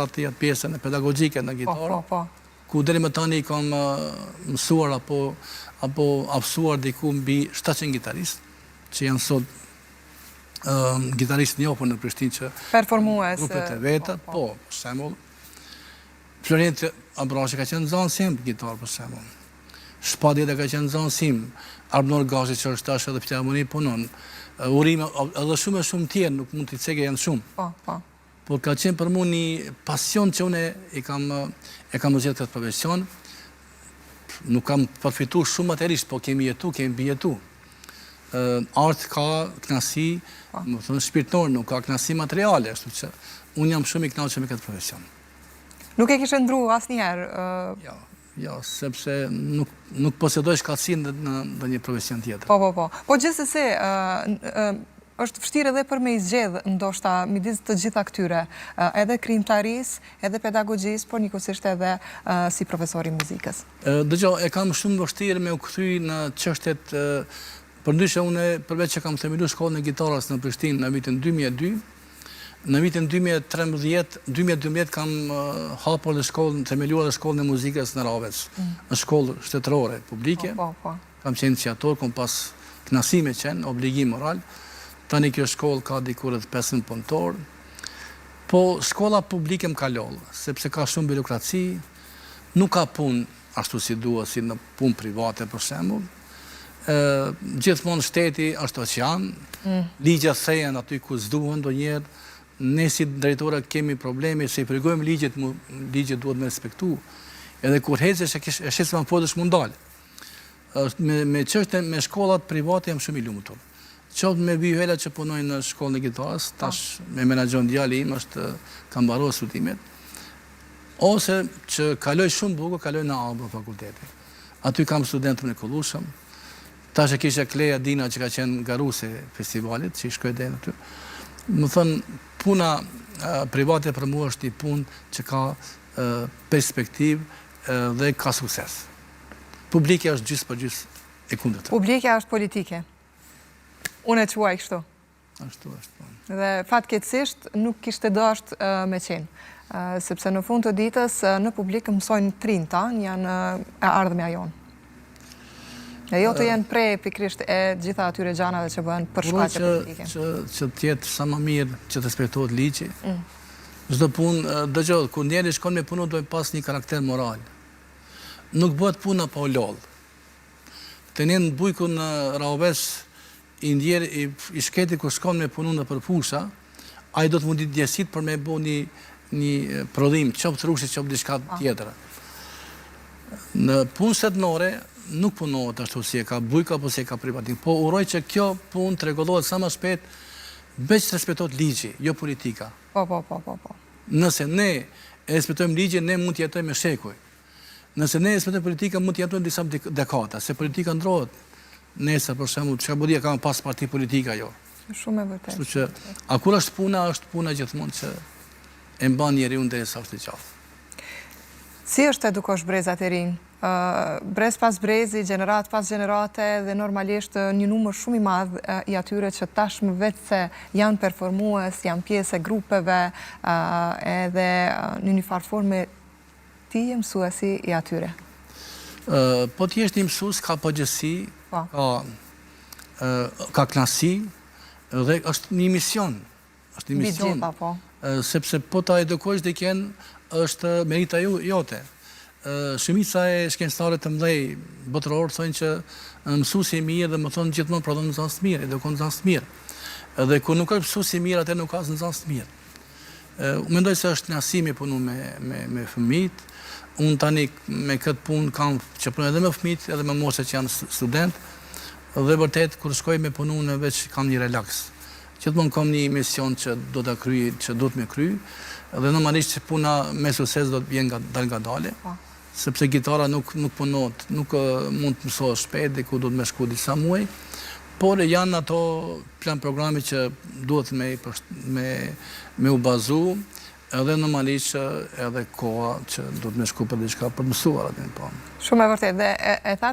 atë pjesën e pedagogjike në gitarë, ku deri më tani kam mësuar apo apsuar diku mbi 700 gitaristë, që janë sot gitaristë njohur në Prishtinë që performues grupet e veta, për shembull. Florent Abrashi ka qenë zonësim gitarë, për shembull. Shpadi edhe ka qenë zonësim, Arnor Gashi që është tash edhe filharmoni punon. Urime edhe shumë tjerë, nuk mund t'i ceke janë shumë. Por ka qenë për mu një pasion që une e kam zgjedhur këtë profesion. Nuk kam përfitu shumë materialisht, po kemi bijetu. Art ka knasi, më thënë shpirtnor, nuk ka knasi materiale, ashtu që unë jam shumë i kënaqur me këtë profesion. Nuk e kishe ndru asnjëherë? Jo, sepse nuk posedoj shkallësinë në një profesion tjetër. Po gjithsesi, është vështirë edhe për me i zgjedhë, ndoshta midis të gjitha këtyre, edhe krijimtarisë, edhe pedagogjisë, por njëkohësisht edhe si profesori muzikës. Dëgjoj, e kam shumë vështirë me u kthy në çështjet, përndryshe unë përveç që kam themeluar shkollën e gitarës në Prishtinë në vitin 2002, në vitin 2012 kam hapur themeluar shkollën e muzikës në Ravec, në shkollë shtetërore publike. Kam qenë iniciator, kam pas knasime qenë, obligim moral. Tani kjo shkollë ka dikur edhe 500 punëtor. Po shkolla publike më ka lollë, sepse ka shumë birokraci, nuk ka punë ashtu si duhet, si në punë private për shembull. Gjithmonë shteti është oqean, ligjet thehen aty ku s'duhen ndonjëherë. Ne si drejtora kemi probleme se i përgojmë ligjet duhet me respektu. Edhe kur hecesh e shes më podësh mund dalë. Me çështën me shkollat private jam shumë i lumtur. Qoftë me Vihela që punoj në shkollën e gitarës, tash me menaxhon djali im ka mbaruar studimet. Ose që kaloj shumë bukur, kaloj në Alba fakulteti. Aty kam student mrekullueshëm. Tash e kisha Kleja Dina që ka qenë garuese festivalit, që i shkoj deri aty. Më thënë, puna private për mua është një punë që ka perspektivë dhe ka sukses. Publike është gjysë për gjysë e kundërta. Publike është politike. Unë e quaj kështu. Ashtu është. Dhe fatkeqësisht nuk kishte dashur me qenë. Sepse në fund të ditës në publik mësojnë trinta, janë e ardhmja jonë. E jo të jenë prej pikrisht e gjitha atyre gjanave që bëhen për shkaqe politike. Që tjetë sa më mirë që të respektohet ligji. Çdo punë, dëgjoj, kur njeri shkon me punu duhet pas një karakter moral. Nuk bëhet puna pa u lollë. Të njën bujku në Raoves, i shketi kur shkon me punu në përpusha, a i do të mundit djesit për me bo një prodhim, qopë të rushit, qopë diçka tjetër. Në punë shtetërore, nuk punohet ashtu si e ka bujka apo si e ka privatin, po uroj që kjo punë të rregullohet sa më shpejt, veç të respektohet ligji, jo politika. Po. Nëse ne respektojmë ligjin, ne mund të jetojmë me shekuj. Nëse ne respektojmë politika, mund të jetojmë disa dekada, se politika ndrohet. Nesër, për shembull, çka bëdia ka pas parti politika jo. Shumë e vërtetë. Kështu që a kur është puna gjithmonë që e mban njeriu derisa është i gjallë. Si është edukosh brezat e rinj? Brez pas brezi, gjenerat pas gjenerate dhe normalisht një numër shumë i madh i atyre që tashmë vetë se janë performues, janë pjesë e grupeve edhe në një farë forme ti je mësuesi i atyre? Po ti jesh një mësues ka përgjegjësi, ka knasi dhe është një mision. Është një mision. Sepse po ta edukosh dikën është merita jote. Shumica e shkencëtarëve të mëdhej botëror thonë që mësuesi i mirë dhe më thonë gjithmonë prodhon nxënës të mirë, edukon nxënës të mirë. Dhe kur nuk është mësuesi i mirë, atë nuk ka nxënës të mirë. Unë mendoj se është kënaqësi me punu me fëmijët. Unë tani me këtë punë kam që punoj edhe me fëmijët, edhe me moshët që janë student. Dhe vërtet kur shkoj me punu në veç kam një relaks. Gjithmonë kam një mision që do ta kryej, që do të më kryej. Dhe normalisht që puna me sukses do të vjen nga dale. Sepse gitara nuk punohet, nuk mund të mësohet shpejt dhe ku do të më shku disa muaj, por janë ato plan programe që duhet me u bazu, edhe normalisht edhe koha që do të më shku për diçka për mësuar atë. Shumë e vërtetë dhe e thatë